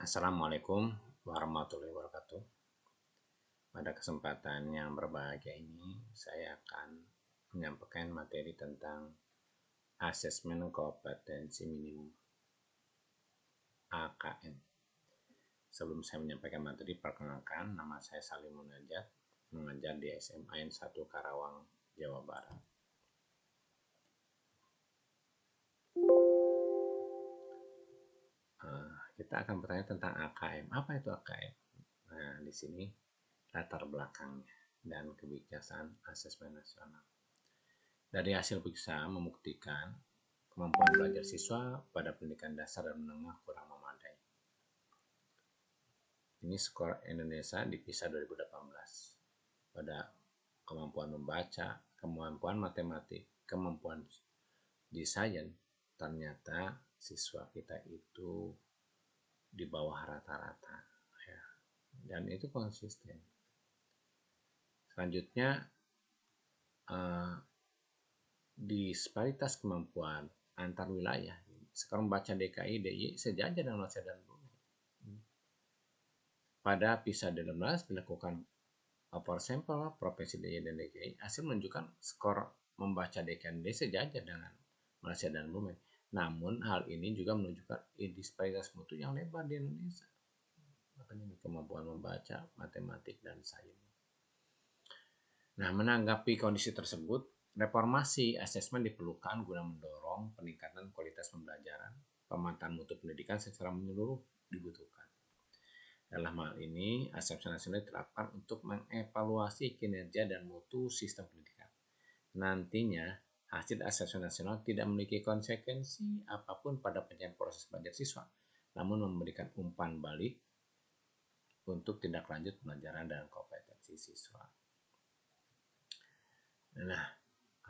Assalamualaikum warahmatullahi wabarakatuh. Pada kesempatan yang berbahagia ini, saya akan menyampaikan materi tentang asesmen kompetensi minimum AKM. Sebelum saya menyampaikan materi, perkenalkan nama saya Salim Munajat, mengajar di SMA N 1 Karawang, Jawa Barat. Kita akan bertanya tentang AKM. Apa itu AKM? Nah, di sini latar belakangnya dan kebijakan asesmen nasional. Dari hasil pemeriksaan membuktikan kemampuan belajar siswa pada pendidikan dasar dan menengah kurang memadai. Ini skor Indonesia di PISA 2018 pada kemampuan membaca, kemampuan matematik, kemampuan di sains. Ternyata siswa kita itu di bawah rata-rata, ya. Dan itu konsisten. Selanjutnya, disparitas kemampuan antar wilayah. Sekarang membaca DKI, DIY sejajar dengan Malaysia dan Brunei. Pada PISA 2018 dilakukan upper sample provinsi DIY dan DKI, hasil menunjukkan skor membaca DKI dan DIY sejajar dengan Malaysia dan Brunei. Namun hal ini juga menunjukkan disparitas mutu yang lebar di Indonesia. Makanya kemampuan membaca, matematik, dan sains. Nah, menanggapi kondisi tersebut, reformasi asesmen diperlukan guna mendorong peningkatan kualitas pembelajaran, pemetaan mutu pendidikan secara menyeluruh dibutuhkan. Dalam hal ini, asesmen nasional diterapkan untuk mengevaluasi kinerja dan mutu sistem pendidikan. Nantinya, hasil asesmen nasional tidak memiliki konsekuensi apapun pada pencapaian proses belajar siswa, namun memberikan umpan balik untuk tindak lanjut pembelajaran dan kompetensi siswa. Nah,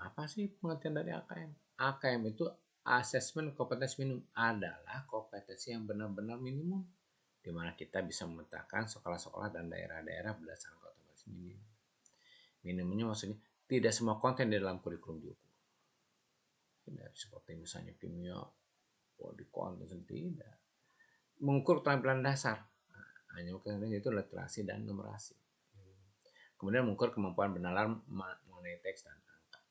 apa sih pengertian dari AKM? AKM itu asesmen kompetensi minimum, adalah kompetensi yang benar-benar minimum, di mana kita bisa memetakan sekolah-sekolah dan daerah-daerah berdasarkan kompetensi minimum. Minimumnya maksudnya tidak semua konten di dalam kurikulum diukur. Tidak seperti misalnya kimia, body content, tidak. Mengukur keterampilan dasar, hanya itu literasi dan numerasi. Kemudian mengukur kemampuan bernalar mengenai teks dan angka.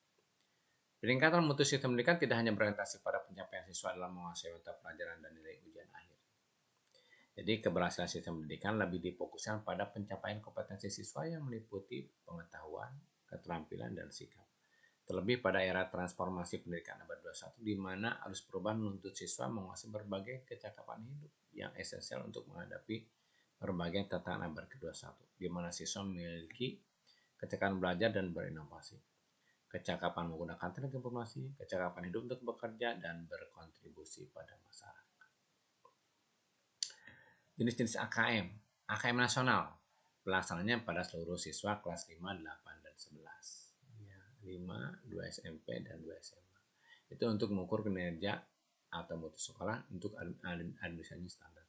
Peningkatan mutu sistem pendidikan tidak hanya berorientasi pada pencapaian siswa dalam menguasai mata pelajaran dan nilai ujian akhir. Jadi keberhasilan sistem pendidikan lebih difokuskan pada pencapaian kompetensi siswa yang meliputi pengetahuan, keterampilan, dan sikap. Terlebih pada era transformasi pendidikan abad 21, di mana arus perubahan menuntut siswa menguasai berbagai kecakapan hidup yang esensial untuk menghadapi berbagai tantangan abad ke-21, di mana siswa memiliki kecakapan belajar dan berinovasi, kecakapan menggunakan teknik informasi, kecakapan hidup untuk bekerja dan berkontribusi pada masyarakat. Jenis-jenis AKM. AKM nasional, pelaksananya pada seluruh siswa kelas 5, 8, dan 11. 5, 2 SMP, dan 2 SMA. Itu untuk mengukur kinerja atau mutu sekolah untuk administrasi standar.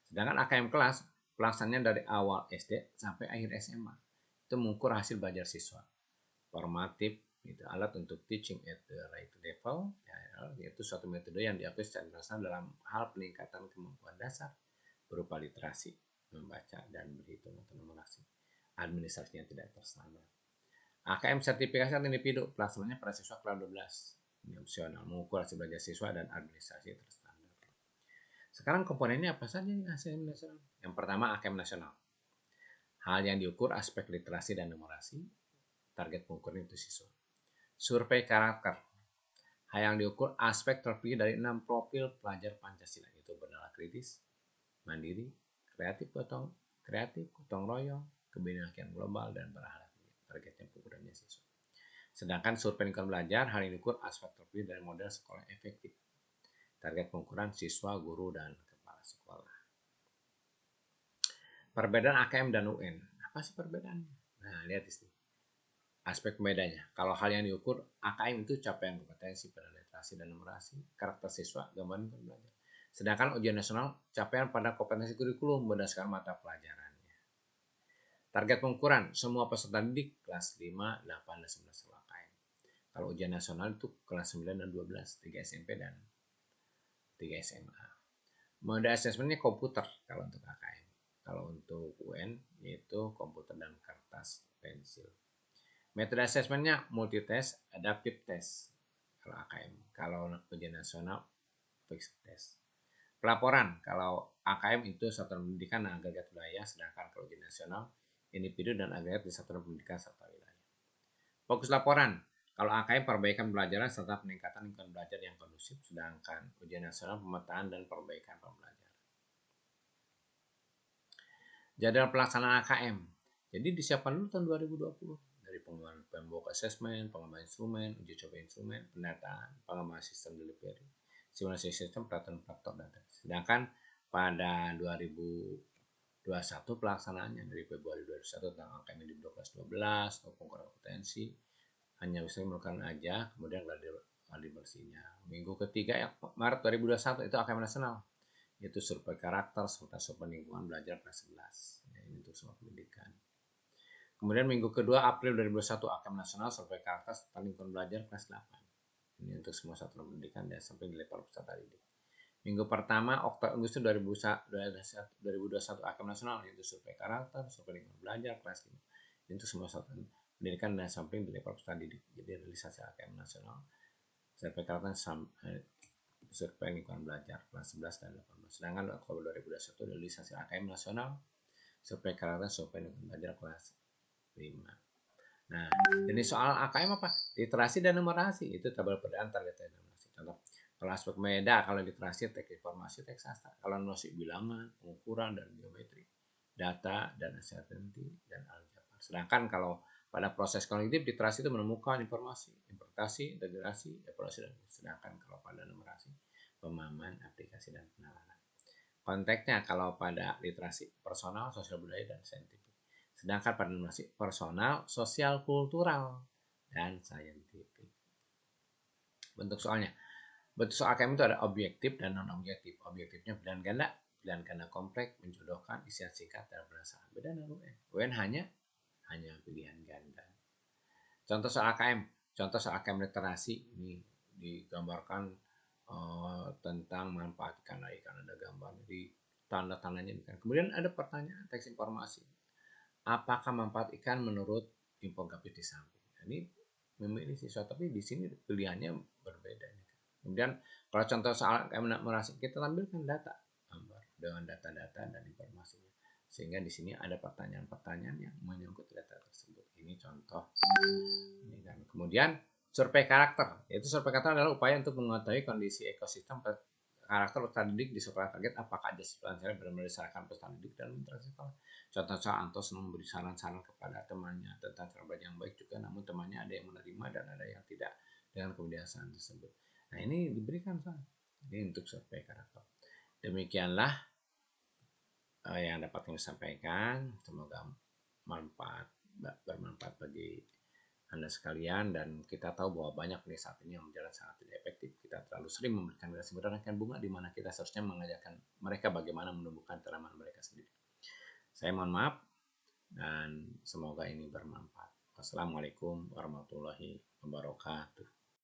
Sedangkan AKM kelas, pelaksananya dari awal SD sampai akhir SMA. Itu mengukur hasil belajar siswa. Formatif, itu alat untuk teaching at the right level, yaitu suatu metode yang diakui secara internasional dalam hal peningkatan kemampuan dasar berupa literasi, membaca, dan berhitung atau numerasi. Administrasinya tidak terstandar. AKM sertifikasi individu, pelaksananya pada siswa kelas 12. Ini opsional, mengukur hasil belajar siswa dan administrasi terstandar. Sekarang komponennya apa saja yang AKM nasional? Yang pertama, AKM nasional. Hal yang diukur aspek literasi dan numerasi, target pengukuran itu siswa. Survei karakter, hal yang diukur aspek terpilih dari 6 profil pelajar Pancasila, yaitu bernalar kritis, mandiri, kreatif, gotong royong, kebinekaan global, dan berharap. Targetnya pengukurannya siswa. Sedangkan survei lingkungan belajar, hal yang diukur aspek terpilih dari model sekolah efektif. Target pengukuran siswa, guru, dan kepala sekolah. Perbedaan AKM dan UN. Apa sih perbedaannya? Nah, lihat di sini. Aspek pembedanya. Kalau hal yang diukur AKM itu capaian kompetensi pada literasi dan numerasi, karakter siswa, gambaran belajar. Sedangkan ujian nasional capaian pada kompetensi kurikulum berdasarkan mata pelajarannya. Target pengukuran semua peserta didik kelas 5, 8, dan 11 AKM. Kalau ujian nasional itu kelas 9 dan 12, 3 SMP dan 3 SMA. Mode asesmennya komputer kalau untuk AKM. Kalau untuk UN yaitu komputer dan kertas pensil. Metode asesmennya multitest, adaptive test kalau AKM. Kalau ujian nasional fixed test. Pelaporan kalau AKM itu satuan pendidikan dan agregat wilayah, sedangkan kalau ujian nasional individu dan agregat di satuan pendidikan serta wilayah. Fokus laporan kalau AKM perbaikan pembelajaran serta peningkatan lingkungan belajar yang kondusif, sedangkan ujian nasional pemetaan dan perbaikan pembelajaran. Jadwal pelaksanaan AKM. Jadi disiapkan dulu tahun 2020 dari pengembangan framework assessment, pengembangan instrumen, uji coba instrumen, pendataan, pengembangan sistem delivery, simulasi sistem, peraturan faktor data. Sedangkan pada 2021 pelaksanaannya dari Februari 2021 tentang AKM di 12 atau pengukuran kompetensi hanya bisa melakukan aja, kemudian gladi bersihnya. Minggu ketiga ya, Maret 2021 itu AKM nasional, yaitu survei karakter serta survei lingkungan belajar kelas 11. Ya, ini untuk semua pendidikan. Kemudian minggu kedua April 2021 AKM nasional survei karakter serta lingkungan belajar kelas 8. Ini untuk semua satuan pendidikan dan sampai di level peserta didik. Minggu pertama Agustus 2021 AKM nasional yaitu survei karakter, survei lingkungan belajar kelas 5. Ini untuk semua satuan pendidikan dan samping di level peserta didik. Jadi realisasi AKM nasional survei karakter survei lingkungan belajar kelas 11 dan 18. Sedangkan Oktober 2021 realisasi AKM nasional survei karakter survei lingkungan belajar kelas 5. Nah, jenis soal AKM apa? Literasi dan numerasi. Itu tabel perbedaan target dan numerasi. Contoh, kalau aspek media, kalau literasi teks informasi, teks sastra. Kalau numerasi bilangan, pengukuran dan geometri, data dan uncertainty dan aljabar. Sedangkan kalau pada proses kognitif, literasi itu menemukan informasi, interpretasi, integrasi, evaluasi, dan sedangkan kalau pada numerasi, pemahaman, aplikasi, dan penalaran. Konteksnya kalau pada literasi personal, sosial budaya, dan saintifik. Sedangkan pada numerasi personal, sosial, kultural, dan saintifik. Bentuk soalnya. Bentuk soal AKM itu ada objektif dan non-objektif. Objektifnya pilihan ganda kompleks, menjodohkan, isian singkat, dan berdasarkan. Beda dengan UN. UN hanya pilihan ganda. Contoh soal AKM. Contoh soal AKM literasi ini digambarkan tentang manfaat ikan ada gambar di tanda-tandanya. Kemudian ada pertanyaan teks informasi. Apakah manfaat ikan menurut infografis di samping? Ini memilih siswa, tapi di sini pilihannya berbeda. Kemudian kalau contoh soal merasa kita tampilkan data gambar dengan data-data dan informasinya, sehingga di sini ada pertanyaan-pertanyaan yang menyangkut data tersebut. Ini contoh. Ini kan. Kemudian survei karakter, yaitu survei karakter adalah upaya untuk mengetahui kondisi ekosistem karakter peserta didik di sekolah target, apakah ada pelajaran benar-benar diserahkan peserta didik dalam interaksi sekolah. Contoh soal Antos memberi saran-saran kepada temannya tentang cara belajar yang baik juga, namun temannya ada yang menerima dan ada yang tidak dengan kebiasaan tersebut. Nah, ini diberikan ini untuk survei karakter. Demikianlah yang dapat kami sampaikan. Semoga bermanfaat bagi Anda sekalian, dan kita tahu bahwa banyak nih saat ini yang berjalan sangat tidak efektif. Kita terlalu sering memberikan generasi berdasarkan bunga, di mana kita seharusnya mengajarkan mereka bagaimana menumbuhkan tanaman mereka sendiri. Saya mohon maaf dan semoga ini bermanfaat. Wassalamualaikum warahmatullahi wabarakatuh.